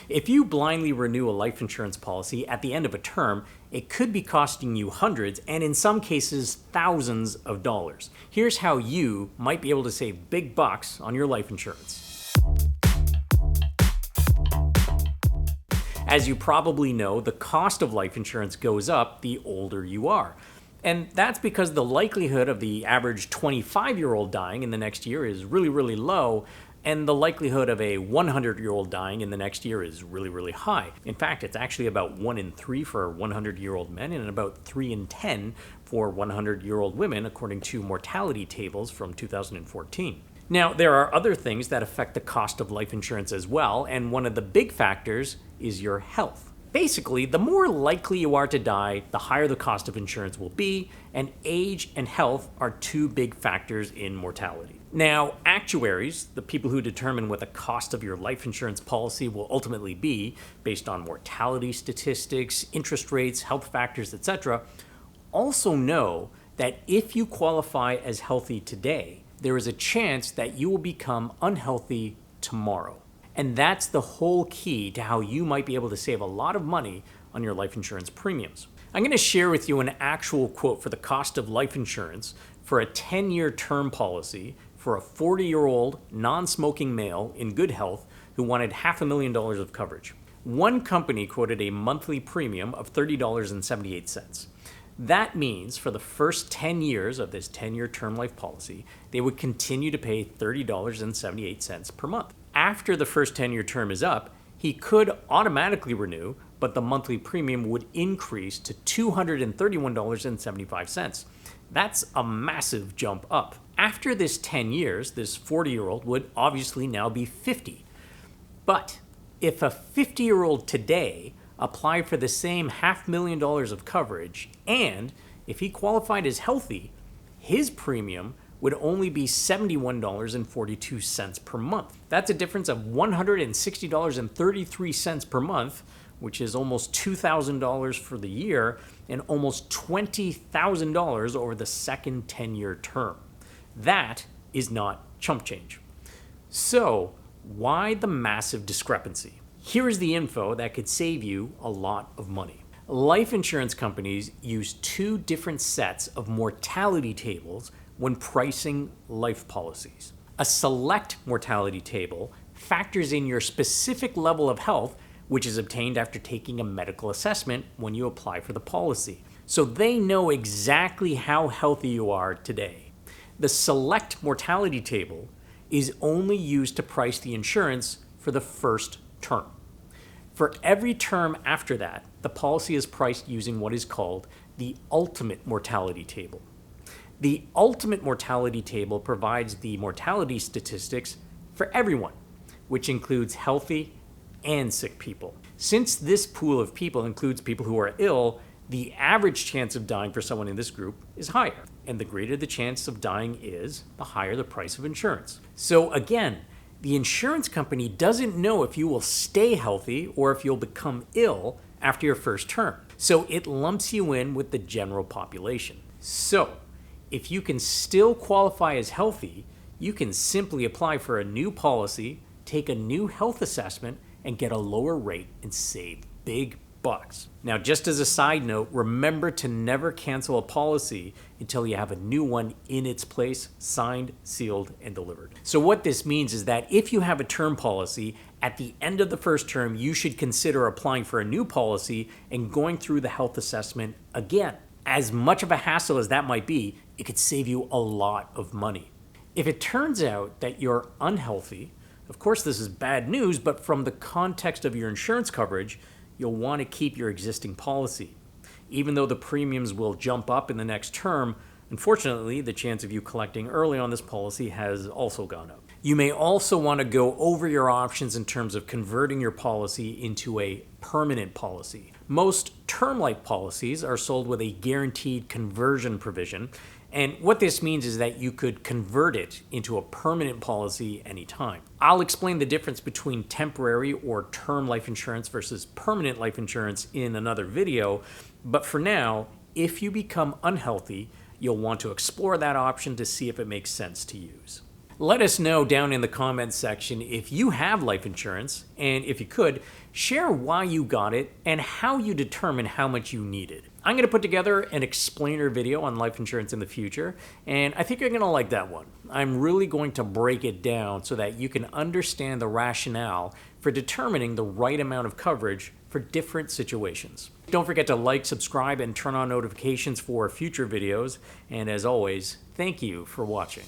If you blindly renew a life insurance policy at the end of a term, it could be costing you hundreds and in some cases thousands of dollars. Here's how you might be able to save big bucks on your life insurance. As you probably know, the cost of life insurance goes up the older you are. And that's because the likelihood of the average 25-year-old dying in the next year is really, really low, and the likelihood of a 100-year-old dying in the next year is really, really high. In fact, it's actually about 1 in 3 for 100-year-old men and about 3 in 10 for 100-year-old women, according to mortality tables from 2014. Now, there are other things that affect the cost of life insurance as well, and one of the big factors is your health. Basically, the more likely you are to die, the higher the cost of insurance will be, and age and health are two big factors in mortality. Now, actuaries, the people who determine what the cost of your life insurance policy will ultimately be, based on mortality statistics, interest rates, health factors, etc., also know that if you qualify as healthy today, there is a chance that you will become unhealthy tomorrow. And that's the whole key to how you might be able to save a lot of money on your life insurance premiums. I'm going to share with you an actual quote for the cost of life insurance for a 10-year term policy for a 40-year-old non-smoking male in good health who wanted $500,000 of coverage. One company quoted a monthly premium of $30.78. That means for the first 10 years of this 10-year term life policy, they would continue to pay $30.78 per month. After the first 10-year term is up, he could automatically renew, but the monthly premium would increase to $231.75. That's a massive jump up. After this 10 years, this 40-year-old would obviously now be 50. But if a 50-year-old today applied for the same $500,000 of coverage, and if he qualified as healthy, his premium would only be $71.42 per month. That's a difference of $160.33 per month, which is almost $2,000 for the year and almost $20,000 over the second 10-year term. That is not chump change. So, why the massive discrepancy? Here is the info that could save you a lot of money. Life insurance companies use two different sets of mortality tables when pricing life policies. A select mortality table factors in your specific level of health, which is obtained after taking a medical assessment when you apply for the policy. So they know exactly how healthy you are today. The select mortality table is only used to price the insurance for the first term. For every term after that, the policy is priced using what is called the ultimate mortality table. The ultimate mortality table provides the mortality statistics for everyone, which includes healthy and sick people. Since this pool of people includes people who are ill, the average chance of dying for someone in this group is higher. And the greater the chance of dying is, the higher the price of insurance. So again, the insurance company doesn't know if you will stay healthy or if you'll become ill after your first term. So it lumps you in with the general population. So if you can still qualify as healthy, you can simply apply for a new policy, take a new health assessment, and get a lower rate and save big bucks. Now, just as a side note, remember to never cancel a policy until you have a new one in its place, signed, sealed, and delivered. So what this means is that if you have a term policy, at the end of the first term, you should consider applying for a new policy and going through the health assessment again. As much of a hassle as that might be, it could save you a lot of money. If it turns out that you're unhealthy, of course this is bad news, but from the context of your insurance coverage, you'll want to keep your existing policy. Even though the premiums will jump up in the next term, unfortunately, the chance of you collecting early on this policy has also gone up. You may also want to go over your options in terms of converting your policy into a permanent policy. Most term life policies are sold with a guaranteed conversion provision, and what this means is that you could convert it into a permanent policy anytime. I'll explain the difference between temporary or term life insurance versus permanent life insurance in another video, but for now, if you become unhealthy, you'll want to explore that option to see if it makes sense to use. Let us know down in the comments section if you have life insurance, and if you could, share why you got it and how you determine how much you need it. I'm going to put together an explainer video on life insurance in the future, and I think you're going to like that one. I'm really going to break it down so that you can understand the rationale for determining the right amount of coverage for different situations. Don't forget to like, subscribe, and turn on notifications for future videos. And as always, thank you for watching.